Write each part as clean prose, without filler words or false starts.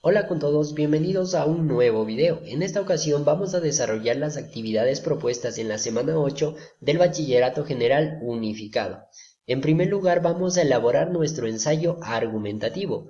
Hola con todos, bienvenidos a un nuevo video. En esta ocasión vamos a desarrollar las actividades propuestas en la semana 8 del Bachillerato General Unificado. En primer lugar vamos a elaborar nuestro ensayo argumentativo.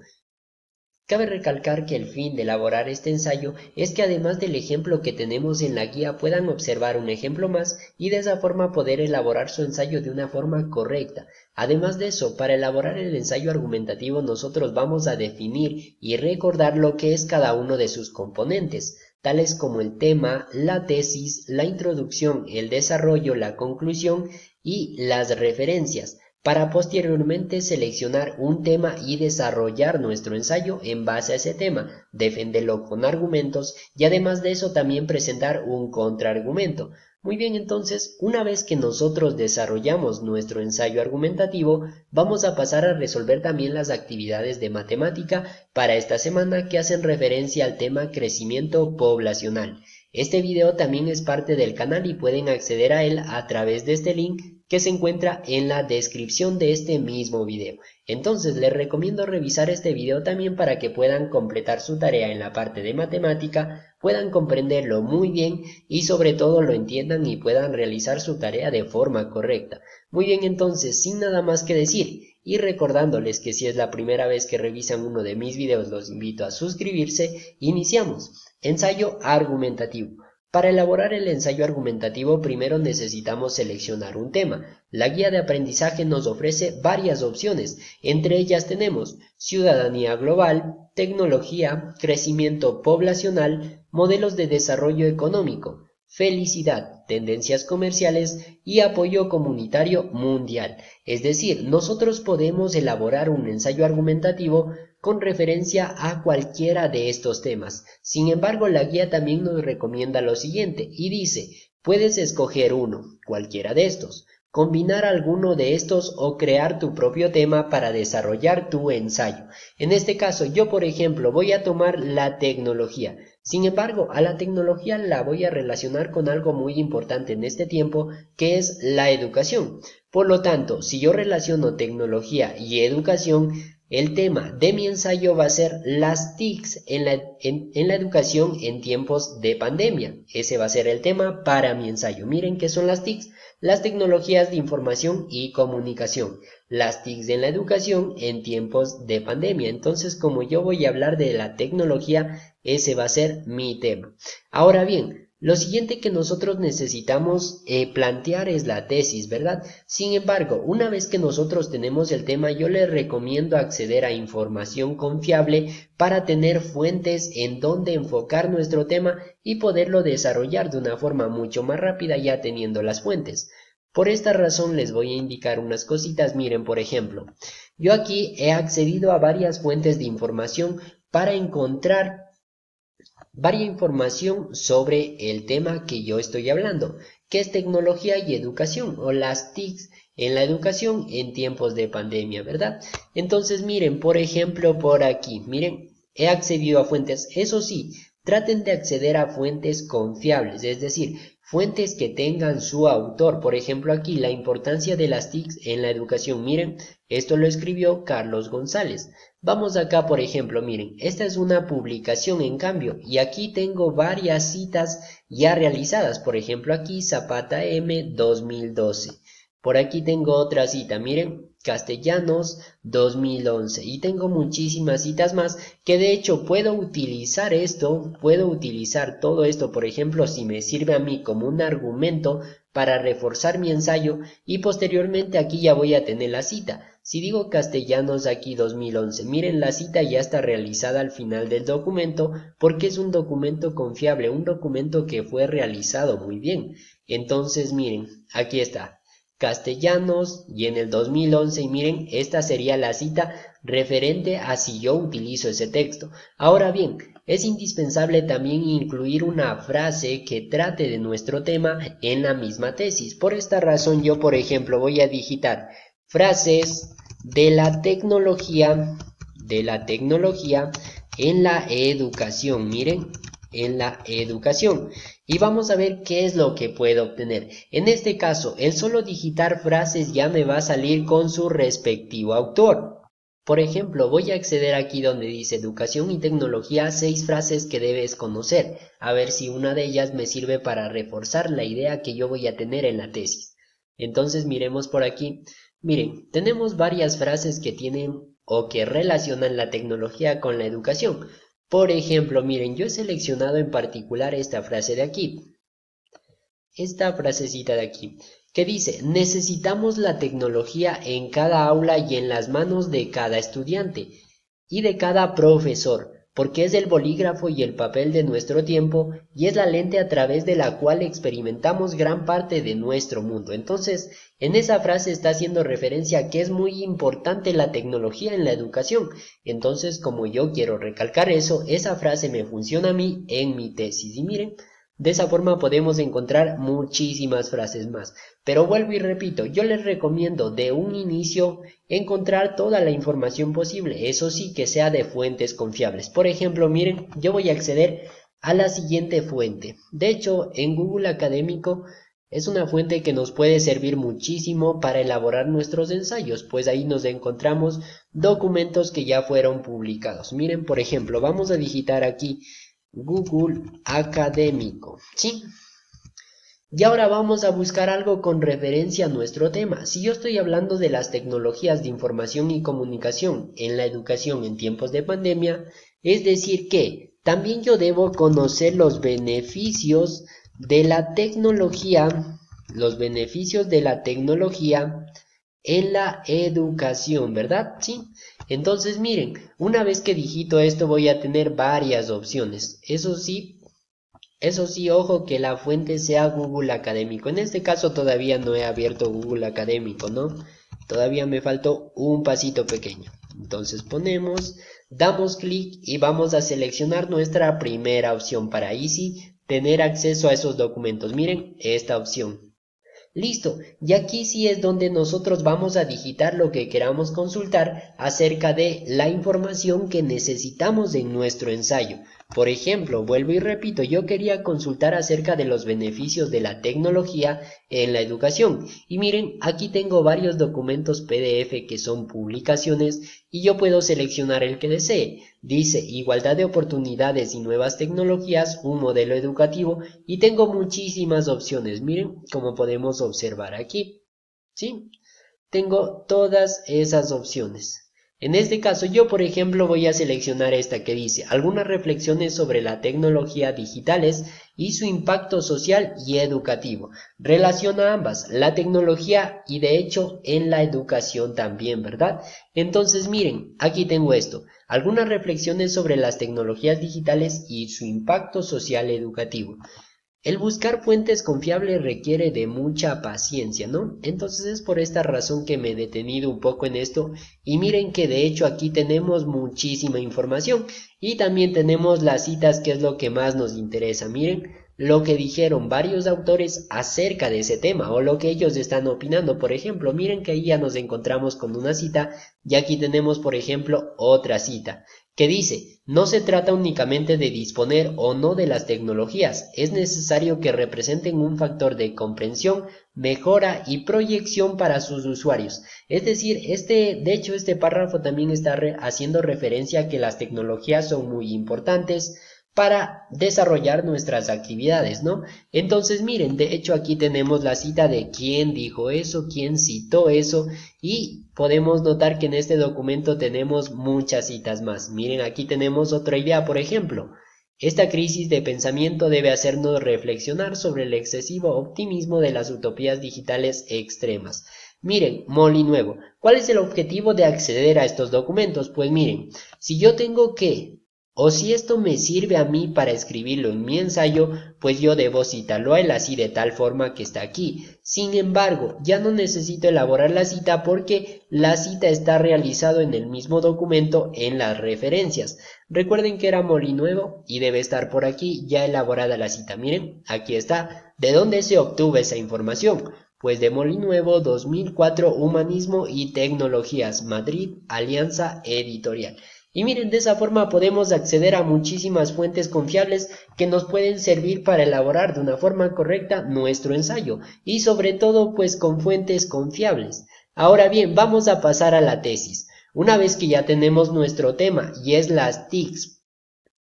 Cabe recalcar que el fin de elaborar este ensayo es que además del ejemplo que tenemos en la guía puedan observar un ejemplo más y de esa forma poder elaborar su ensayo de una forma correcta. Además de eso, para elaborar el ensayo argumentativo nosotros vamos a definir y recordar lo que es cada uno de sus componentes, tales como el tema, la tesis, la introducción, el desarrollo, la conclusión y las referencias, para posteriormente seleccionar un tema y desarrollar nuestro ensayo en base a ese tema, defenderlo con argumentos y además de eso también presentar un contraargumento. Muy bien, entonces, una vez que nosotros desarrollamos nuestro ensayo argumentativo, vamos a pasar a resolver también las actividades de matemática para esta semana que hacen referencia al tema crecimiento poblacional. Este video también es parte del canal y pueden acceder a él a través de este link que se encuentra en la descripción de este mismo video. Entonces les recomiendo revisar este video también para que puedan completar su tarea en la parte de matemática, puedan comprenderlo muy bien y sobre todo lo entiendan y puedan realizar su tarea de forma correcta. Muy bien, entonces, sin nada más que decir y recordándoles que si es la primera vez que revisan uno de mis videos los invito a suscribirse, iniciamos. Ensayo argumentativo. Para elaborar el ensayo argumentativo primero necesitamos seleccionar un tema. La guía de aprendizaje nos ofrece varias opciones, entre ellas tenemos ciudadanía global, tecnología, crecimiento poblacional, modelos de desarrollo económico, felicidad, tendencias comerciales y apoyo comunitario mundial. Es decir, nosotros podemos elaborar un ensayo argumentativo con referencia a cualquiera de estos temas. Sin embargo, la guía también nos recomienda lo siguiente y dice, puedes escoger uno, cualquiera de estos, combinar alguno de estos o crear tu propio tema para desarrollar tu ensayo. En este caso, yo por ejemplo voy a tomar la tecnología. Sin embargo, a la tecnología la voy a relacionar con algo muy importante en este tiempo, que es la educación. Por lo tanto, si yo relaciono tecnología y educación, el tema de mi ensayo va a ser las TICs en la educación en tiempos de pandemia. Ese va a ser el tema para mi ensayo. Miren qué son las TICs, las tecnologías de información y comunicación. Las TICs en la educación en tiempos de pandemia. Entonces, como yo voy a hablar de la tecnología, ese va a ser mi tema. Ahora bien, lo siguiente que nosotros necesitamos plantear es la tesis, ¿verdad? Sin embargo, una vez que nosotros tenemos el tema, yo les recomiendo acceder a información confiable para tener fuentes en donde enfocar nuestro tema y poderlo desarrollar de una forma mucho más rápida ya teniendo las fuentes. Por esta razón les voy a indicar unas cositas. Miren, por ejemplo, yo aquí he accedido a varias fuentes de información para encontrar varia información sobre el tema que yo estoy hablando, que es tecnología y educación o las TICs en la educación en tiempos de pandemia, ¿verdad? Entonces miren, por ejemplo, por aquí, miren, he accedido a fuentes, eso sí, traten de acceder a fuentes confiables, es decir, fuentes que tengan su autor. Por ejemplo, aquí la importancia de las TICs en la educación, miren, esto lo escribió Carlos González. Vamos acá, por ejemplo, miren, esta es una publicación en cambio y aquí tengo varias citas ya realizadas. Por ejemplo, aquí Zapata M 2012. Por aquí tengo otra cita, miren, Castellanos 2011 y tengo muchísimas citas más que de hecho puedo utilizar todo esto, por ejemplo, si me sirve a mí como un argumento para reforzar mi ensayo y posteriormente aquí ya voy a tener la cita. Si digo Castellanos aquí 2011, miren la cita ya está realizada al final del documento porque es un documento confiable, un documento que fue realizado muy bien. Entonces miren, aquí está. Castellanos y en el 2011 y miren, esta sería la cita referente a si yo utilizo ese texto. Ahora bien, es indispensable también incluir una frase que trate de nuestro tema en la misma tesis. Por esta razón yo, por ejemplo, voy a digitar frases de la tecnología en la educación. Miren, en la educación. Y vamos a ver qué es lo que puedo obtener. En este caso, el solo digitar frases ya me va a salir con su respectivo autor. Por ejemplo, voy a acceder aquí donde dice educación y tecnología, 6 frases que debes conocer, a ver si una de ellas me sirve para reforzar la idea que yo voy a tener en la tesis. Entonces miremos por aquí. Miren, tenemos varias frases que tienen o que relacionan la tecnología con la educación. Por ejemplo, miren, yo he seleccionado en particular esta frase de aquí. Esta frasecita de aquí, que dice, necesitamos la tecnología en cada aula y en las manos de cada estudiante y de cada profesor, porque es el bolígrafo y el papel de nuestro tiempo y es la lente a través de la cual experimentamos gran parte de nuestro mundo. Entonces, en esa frase está haciendo referencia a que es muy importante la tecnología en la educación. Entonces, como yo quiero recalcar eso, esa frase me funciona a mí en mi tesis. Y miren, de esa forma podemos encontrar muchísimas frases más. Pero vuelvo y repito, yo les recomiendo de un inicio encontrar toda la información posible, eso sí que sea de fuentes confiables. Por ejemplo, miren, yo voy a acceder a la siguiente fuente. De hecho, en Google Académico es una fuente que nos puede servir muchísimo para elaborar nuestros ensayos, pues ahí nos encontramos documentos que ya fueron publicados. Miren, por ejemplo, vamos a digitar aquí Google Académico, ¿sí? Y ahora vamos a buscar algo con referencia a nuestro tema. Si yo estoy hablando de las tecnologías de información y comunicación en la educación en tiempos de pandemia, es decir que también yo debo conocer los beneficios de la tecnología, en la educación, ¿verdad? Sí. Entonces miren, una vez que digito esto voy a tener varias opciones. Eso sí, ojo que la fuente sea Google Académico. En este caso todavía no he abierto Google Académico, ¿no? Todavía me faltó un pasito pequeño. Entonces damos clic y vamos a seleccionar nuestra primera opción para ahí sí tener acceso a esos documentos. Miren esta opción. Listo, y aquí sí es donde nosotros vamos a digitar lo que queramos consultar acerca de la información que necesitamos en nuestro ensayo. Por ejemplo, vuelvo y repito, yo quería consultar acerca de los beneficios de la tecnología en la educación. Y miren, aquí tengo varios documentos PDF que son publicaciones y yo puedo seleccionar el que desee. Dice igualdad de oportunidades y nuevas tecnologías, un modelo educativo y tengo muchísimas opciones. Miren, como podemos observar aquí, ¿sí? Tengo todas esas opciones. En este caso yo por ejemplo voy a seleccionar esta que dice algunas reflexiones sobre la tecnología digitales y su impacto social y educativo. Relaciona ambas, la tecnología y de hecho en la educación también, ¿verdad? Entonces miren, aquí tengo esto, algunas reflexiones sobre las tecnologías digitales y su impacto social educativo. El buscar fuentes confiables requiere de mucha paciencia, ¿no? Entonces es por esta razón que me he detenido un poco en esto y miren que de hecho aquí tenemos muchísima información y también tenemos las citas que es lo que más nos interesa. Miren lo que dijeron varios autores acerca de ese tema o lo que ellos están opinando. Por ejemplo, miren que ahí ya nos encontramos con una cita y aquí tenemos por ejemplo otra cita que dice, no se trata únicamente de disponer o no de las tecnologías, es necesario que representen un factor de comprensión, mejora y proyección para sus usuarios. Es decir, de hecho este párrafo también está haciendo referencia a que las tecnologías son muy importantes para desarrollar nuestras actividades, ¿no? Entonces miren, de hecho aquí tenemos la cita de quién dijo eso, quién citó eso y podemos notar que en este documento tenemos muchas citas más. Miren, aquí tenemos otra idea, por ejemplo, esta crisis de pensamiento debe hacernos reflexionar sobre el excesivo optimismo de las utopías digitales extremas. Miren, Molinuevo, ¿cuál es el objetivo de acceder a estos documentos? Pues miren, si yo tengo o si esto me sirve a mí para escribirlo en mi ensayo, pues yo debo citarlo a él así de tal forma que está aquí. Sin embargo, ya no necesito elaborar la cita porque la cita está realizado en el mismo documento en las referencias. Recuerden que era Molinuevo y debe estar por aquí ya elaborada la cita. Miren, aquí está. ¿De dónde se obtuvo esa información? Pues de Molinuevo 2004, Humanismo y Tecnologías, Madrid, Alianza Editorial. Y miren, de esa forma podemos acceder a muchísimas fuentes confiables que nos pueden servir para elaborar de una forma correcta nuestro ensayo y sobre todo pues con fuentes confiables. Ahora bien, vamos a pasar a la tesis. Una vez que ya tenemos nuestro tema y es las TICs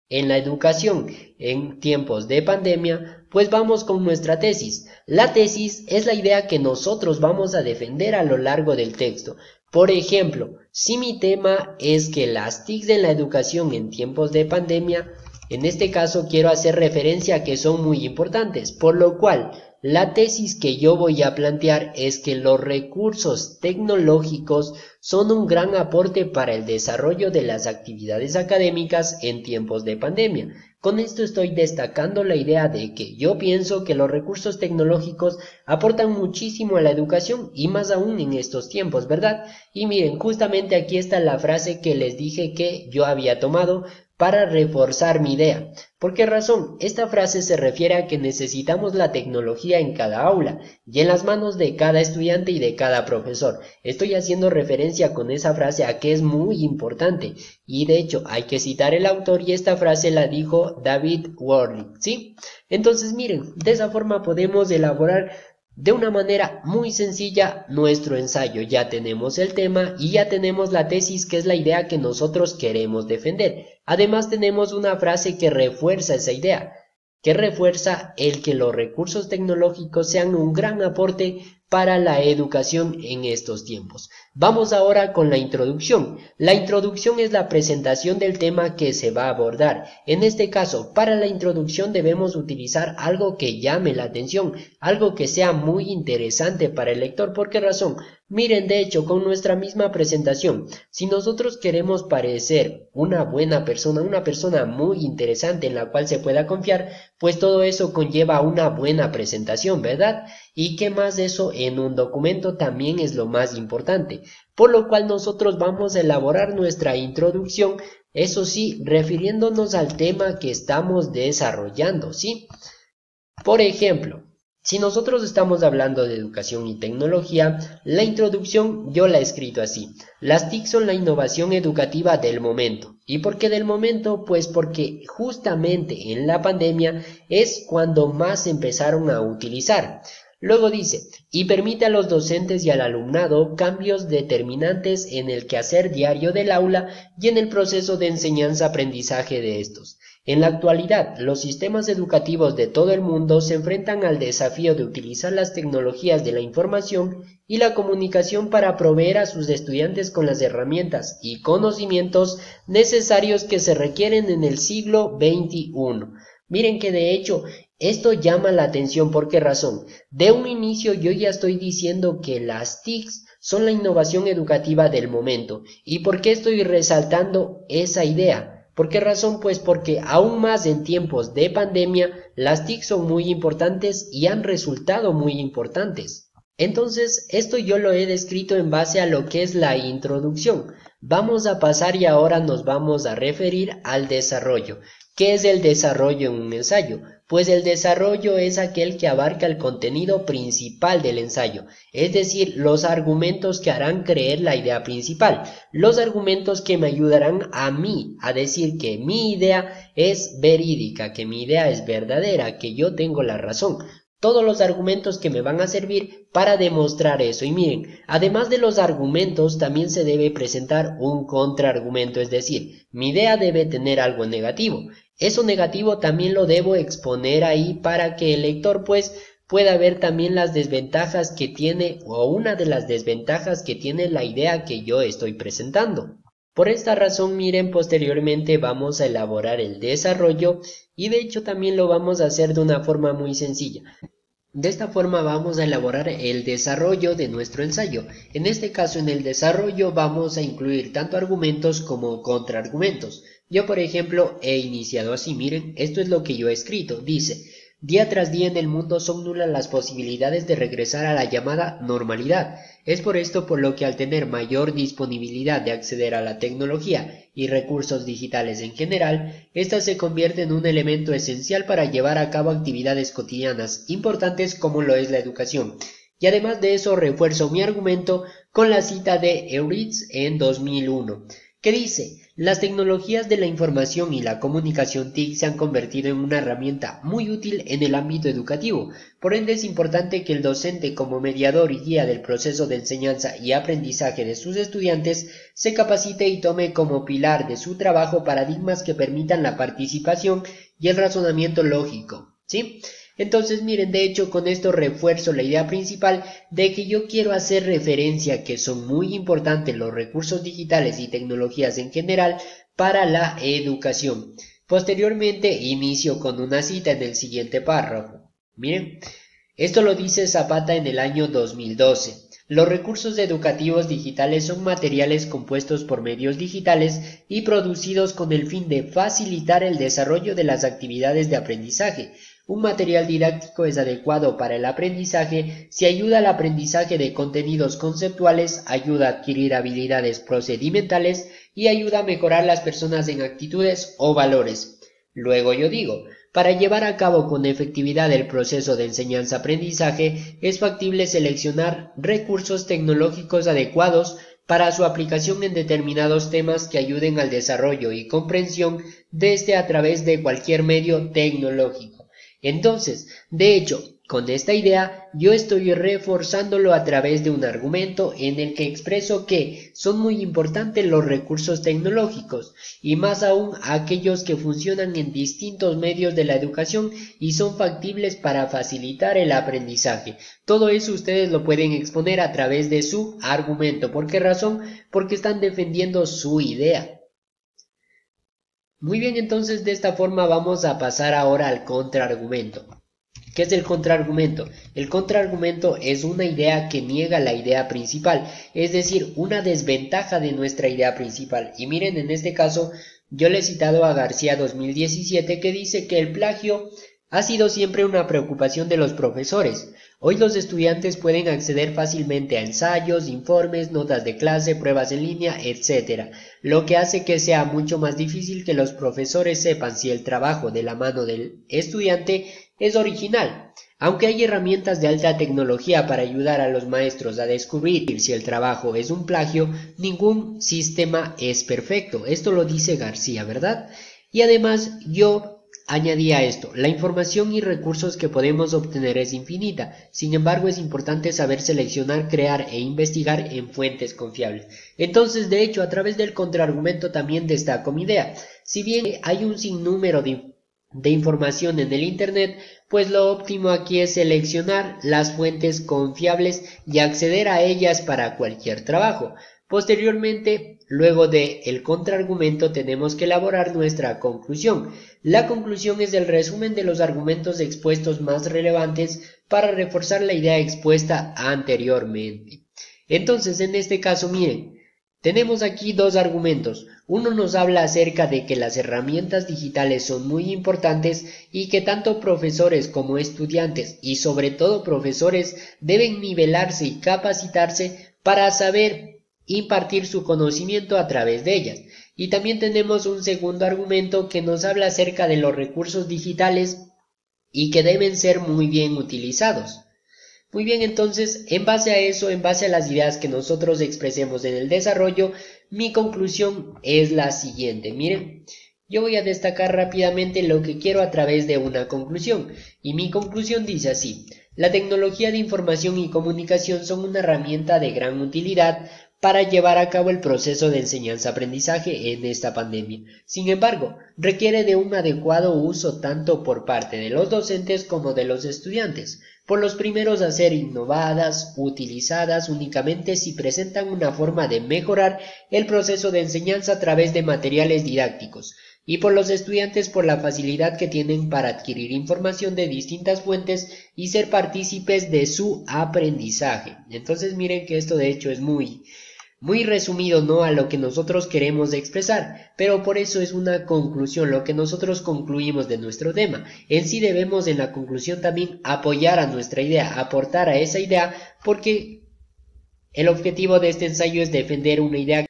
en la educación en tiempos de pandemia, pues vamos con nuestra tesis. La tesis es la idea que nosotros vamos a defender a lo largo del texto. Por ejemplo, si mi tema es que las TICs en la educación en tiempos de pandemia, en este caso quiero hacer referencia a que son muy importantes, por lo cual la tesis que yo voy a plantear es que los recursos tecnológicos son un gran aporte para el desarrollo de las actividades académicas en tiempos de pandemia. Con esto estoy destacando la idea de que yo pienso que los recursos tecnológicos aportan muchísimo a la educación y más aún en estos tiempos, ¿verdad? Y miren, justamente aquí está la frase que les dije que yo había tomado para reforzar mi idea. ¿Por qué razón? Esta frase se refiere a que necesitamos la tecnología en cada aula y en las manos de cada estudiante y de cada profesor. Estoy haciendo referencia con esa frase a que es muy importante y de hecho hay que citar el autor y esta frase la dijo David Worley, ¿sí? Entonces miren, de esa forma podemos elaborar de una manera muy sencilla nuestro ensayo. Ya tenemos el tema y ya tenemos la tesis, que es la idea que nosotros queremos defender. Además tenemos una frase que refuerza esa idea, que refuerza el que los recursos tecnológicos sean un gran aporte para la educación en estos tiempos. Vamos ahora con la introducción. La introducción es la presentación del tema que se va a abordar. En este caso, para la introducción debemos utilizar algo que llame la atención, algo que sea muy interesante para el lector. ¿Por qué razón? Miren, de hecho, con nuestra misma presentación, si nosotros queremos parecer una buena persona, una persona muy interesante en la cual se pueda confiar, pues todo eso conlleva una buena presentación, ¿verdad? Y qué más de eso en un documento también es lo más importante. Por lo cual nosotros vamos a elaborar nuestra introducción, eso sí, refiriéndonos al tema que estamos desarrollando, ¿sí? Por ejemplo, si nosotros estamos hablando de educación y tecnología, la introducción yo la he escrito así. Las TIC son la innovación educativa del momento. ¿Y por qué del momento? Pues porque justamente en la pandemia es cuando más se empezaron a utilizar. Luego dice, y permite a los docentes y al alumnado cambios determinantes en el quehacer diario del aula y en el proceso de enseñanza-aprendizaje de estos. En la actualidad, los sistemas educativos de todo el mundo se enfrentan al desafío de utilizar las tecnologías de la información y la comunicación para proveer a sus estudiantes con las herramientas y conocimientos necesarios que se requieren en el siglo XXI. Miren que de hecho esto llama la atención. ¿Por qué razón? De un inicio yo ya estoy diciendo que las TICs son la innovación educativa del momento. ¿Y por qué estoy resaltando esa idea? ¿Por qué razón? Pues porque aún más en tiempos de pandemia las TIC son muy importantes y han resultado muy importantes. Entonces, esto yo lo he descrito en base a lo que es la introducción. Vamos a pasar y ahora nos vamos a referir al desarrollo. ¿Qué es el desarrollo en un ensayo? Pues el desarrollo es aquel que abarca el contenido principal del ensayo, es decir, los argumentos que harán creer la idea principal, los argumentos que me ayudarán a mí a decir que mi idea es verídica, que mi idea es verdadera, que yo tengo la razón. Todos los argumentos que me van a servir para demostrar eso. Y miren, además de los argumentos, también se debe presentar un contraargumento, es decir, mi idea debe tener algo negativo. Eso negativo también lo debo exponer ahí para que el lector pues pueda ver también las desventajas que tiene o una de las desventajas que tiene la idea que yo estoy presentando. Por esta razón, miren, posteriormente vamos a elaborar el desarrollo y de hecho también lo vamos a hacer de una forma muy sencilla. De esta forma vamos a elaborar el desarrollo de nuestro ensayo. En este caso, en el desarrollo vamos a incluir tanto argumentos como contraargumentos. Yo, por ejemplo, he iniciado así. Miren, esto es lo que yo he escrito. Dice, día tras día en el mundo son nulas las posibilidades de regresar a la llamada normalidad. Es por esto por lo que al tener mayor disponibilidad de acceder a la tecnología y recursos digitales en general, ésta se convierte en un elemento esencial para llevar a cabo actividades cotidianas importantes como lo es la educación. Y además de eso refuerzo mi argumento con la cita de Euritz en 2001, que dice: las tecnologías de la información y la comunicación TIC se han convertido en una herramienta muy útil en el ámbito educativo. Por ende, es importante que el docente, como mediador y guía del proceso de enseñanza y aprendizaje de sus estudiantes, se capacite y tome como pilar de su trabajo paradigmas que permitan la participación y el razonamiento lógico, ¿sí? Entonces, miren, de hecho, con esto refuerzo la idea principal de que yo quiero hacer referencia a que son muy importantes los recursos digitales y tecnologías en general para la educación. Posteriormente, inicio con una cita en el siguiente párrafo. Miren, esto lo dice Zapata en el año 2012. Los recursos educativos digitales son materiales compuestos por medios digitales y producidos con el fin de facilitar el desarrollo de las actividades de aprendizaje. Un material didáctico es adecuado para el aprendizaje si ayuda al aprendizaje de contenidos conceptuales, ayuda a adquirir habilidades procedimentales y ayuda a mejorar las personas en actitudes o valores. Luego yo digo: para llevar a cabo con efectividad el proceso de enseñanza-aprendizaje, es factible seleccionar recursos tecnológicos adecuados para su aplicación en determinados temas que ayuden al desarrollo y comprensión de este a través de cualquier medio tecnológico. Entonces, de hecho, con esta idea yo estoy reforzándolo a través de un argumento en el que expreso que son muy importantes los recursos tecnológicos y más aún aquellos que funcionan en distintos medios de la educación y son factibles para facilitar el aprendizaje. Todo eso ustedes lo pueden exponer a través de su argumento. ¿Por qué razón? Porque están defendiendo su idea. Muy bien, entonces de esta forma vamos a pasar ahora al contraargumento. ¿Qué es el contraargumento? El contraargumento es una idea que niega la idea principal, es decir, una desventaja de nuestra idea principal. Y miren, en este caso yo le he citado a García 2017, que dice que el plagio ha sido siempre una preocupación de los profesores. Hoy los estudiantes pueden acceder fácilmente a ensayos, informes, notas de clase, pruebas en línea, etc., lo que hace que sea mucho más difícil que los profesores sepan si el trabajo de la mano del estudiante es original. Aunque hay herramientas de alta tecnología para ayudar a los maestros a descubrir si el trabajo es un plagio, ningún sistema es perfecto. Esto lo dice García, ¿verdad? Y además yo añadía esto: la información y recursos que podemos obtener es infinita, sin embargo es importante saber seleccionar, crear e investigar en fuentes confiables. Entonces, de hecho, a través del contraargumento también destaco mi idea. Si bien hay un sinnúmero de información en el Internet, pues lo óptimo aquí es seleccionar las fuentes confiables y acceder a ellas para cualquier trabajo. Posteriormente, luego del contraargumento, tenemos que elaborar nuestra conclusión. La conclusión es el resumen de los argumentos expuestos más relevantes para reforzar la idea expuesta anteriormente. Entonces, en este caso, miren, tenemos aquí dos argumentos. Uno nos habla acerca de que las herramientas digitales son muy importantes y que tanto profesores como estudiantes, y sobre todo profesores, deben nivelarse y capacitarse para saber impartir su conocimiento a través de ellas. Y también tenemos un segundo argumento que nos habla acerca de los recursos digitales y que deben ser muy bien utilizados. Muy bien, entonces, en base a eso, en base a las ideas que nosotros expresemos en el desarrollo, mi conclusión es la siguiente. Miren, yo voy a destacar rápidamente lo que quiero a través de una conclusión, y mi conclusión dice así: la tecnología de información y comunicación son una herramienta de gran utilidad para llevar a cabo el proceso de enseñanza-aprendizaje en esta pandemia. Sin embargo, requiere de un adecuado uso tanto por parte de los docentes como de los estudiantes, por los primeros a ser innovadas, utilizadas únicamente si presentan una forma de mejorar el proceso de enseñanza a través de materiales didácticos, y por los estudiantes por la facilidad que tienen para adquirir información de distintas fuentes y ser partícipes de su aprendizaje. Entonces miren que esto de hecho es muy resumido, ¿no?, a lo que nosotros queremos expresar, pero por eso es una conclusión, lo que nosotros concluimos de nuestro tema. En sí debemos en la conclusión también apoyar a nuestra idea, aportar a esa idea, porque el objetivo de este ensayo es defender una idea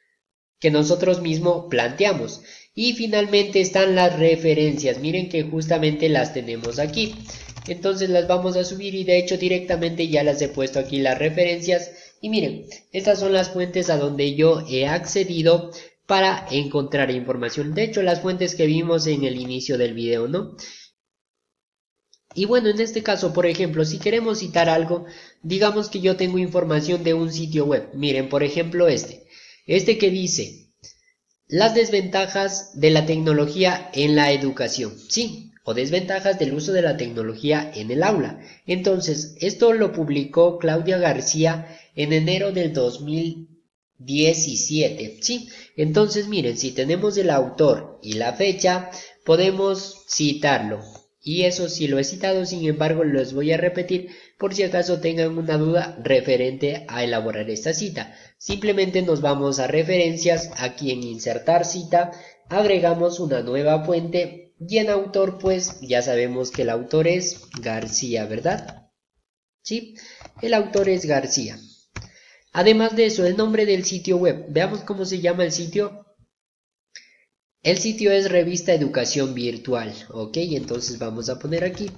que nosotros mismos planteamos. Y finalmente están las referencias, miren que justamente las tenemos aquí. Entonces las vamos a subir y de hecho directamente ya las he puesto aquí las referencias. Y miren, estas son las fuentes a donde yo he accedido para encontrar información. De hecho, las fuentes que vimos en el inicio del video, ¿no? Y bueno, en este caso, por ejemplo, si queremos citar algo, digamos que yo tengo información de un sitio web. Miren, por ejemplo, este que dice las desventajas de la tecnología en la educación, sí, o desventajas del uso de la tecnología en el aula. Entonces, esto lo publicó Claudia García en enero del 2017, sí. Entonces, miren, si tenemos el autor y la fecha, podemos citarlo. Y eso sí lo he citado, sin embargo, los voy a repetir por si acaso tengan una duda referente a elaborar esta cita. Simplemente nos vamos a referencias, aquí en insertar cita, agregamos una nueva fuente y en autor pues ya sabemos que el autor es García, ¿verdad? Sí, el autor es García. Además de eso, el nombre del sitio web, veamos cómo se llama el sitio. El sitio es Revista Educación Virtual, ok, entonces vamos a poner aquí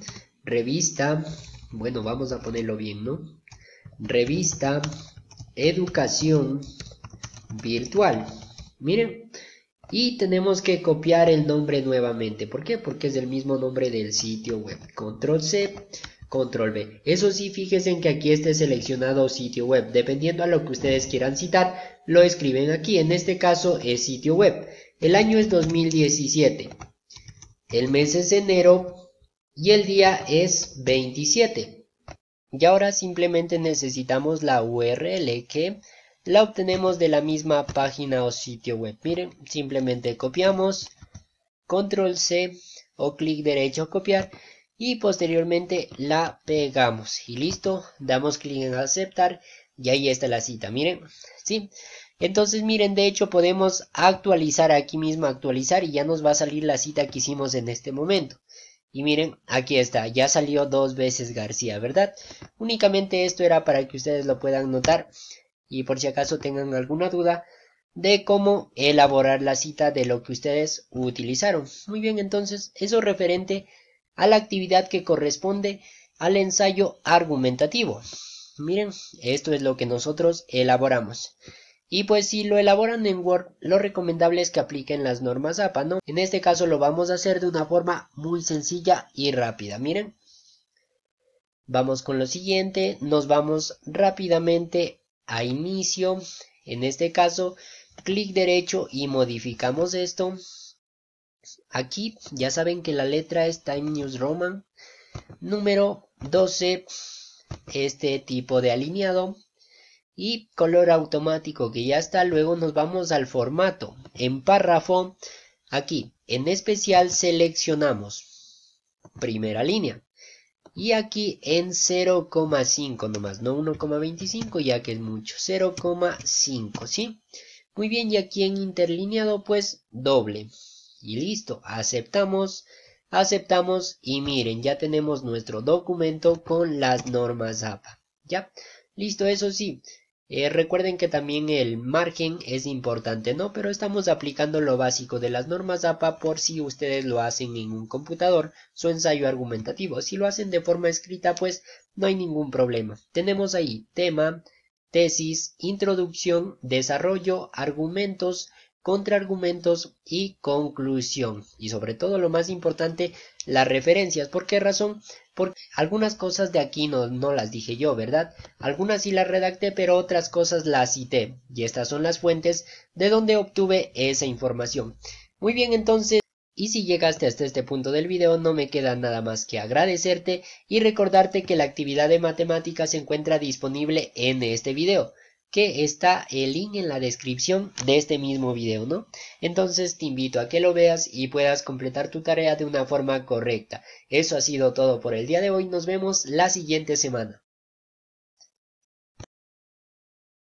Revista, bueno, vamos a ponerlo bien, ¿no? Revista Educación Virtual, miren, y tenemos que copiar el nombre nuevamente, ¿por qué? Porque es el mismo nombre del sitio web, Control C, Control V. Eso sí, fíjense en que aquí esté seleccionado sitio web, dependiendo a lo que ustedes quieran citar, lo escriben aquí, en este caso es sitio web. El año es 2017, el mes es enero y el día es 27. Y ahora simplemente necesitamos la URL que la obtenemos de la misma página o sitio web. Miren, simplemente copiamos, control C o clic derecho copiar y posteriormente la pegamos. Y listo, damos clic en aceptar y ahí está la cita, miren, ¿sí? Entonces miren, de hecho podemos actualizar aquí mismo, actualizar y ya nos va a salir la cita que hicimos en este momento. Y miren, aquí está, ya salió 2 veces García, ¿verdad? Únicamente esto era para que ustedes lo puedan notar y por si acaso tengan alguna duda de cómo elaborar la cita de lo que ustedes utilizaron. Muy bien, entonces eso referente a la actividad que corresponde al ensayo argumentativo. Miren, esto es lo que nosotros elaboramos. Y pues si lo elaboran en Word, lo recomendable es que apliquen las normas APA, ¿no? En este caso lo vamos a hacer de una forma muy sencilla y rápida. Miren, vamos con lo siguiente, nos vamos rápidamente a inicio. En este caso, clic derecho y modificamos esto. Aquí ya saben que la letra es Times New Roman. Número 12, este tipo de alineado. Y color automático que ya está. Luego nos vamos al formato en párrafo. Aquí en especial seleccionamos primera línea y aquí en 0,5 nomás, no 1,25 ya que es mucho, 0,5, ¿sí? Muy bien, y aquí en interlineado pues doble y listo, aceptamos y miren, ya tenemos nuestro documento con las normas APA, ¿ya? Listo, eso sí, recuerden que también el margen es importante, ¿no? Pero estamos aplicando lo básico de las normas APA por si ustedes lo hacen en un computador, su ensayo argumentativo. Si lo hacen de forma escrita, pues no hay ningún problema. Tenemos ahí tema, tesis, introducción, desarrollo, argumentos, contraargumentos y conclusión. Y sobre todo lo más importante, las referencias. ¿Por qué razón? Porque algunas cosas de aquí no las dije yo, ¿verdad? Algunas sí las redacté, pero otras cosas las cité. Y estas son las fuentes de donde obtuve esa información. Muy bien, entonces, y si llegaste hasta este punto del video, no me queda nada más que agradecerte y recordarte que la actividad de matemáticas se encuentra disponible en este video, que está el link en la descripción de este mismo video, ¿no? Entonces te invito a que lo veas y puedas completar tu tarea de una forma correcta. Eso ha sido todo por el día de hoy, nos vemos la siguiente semana.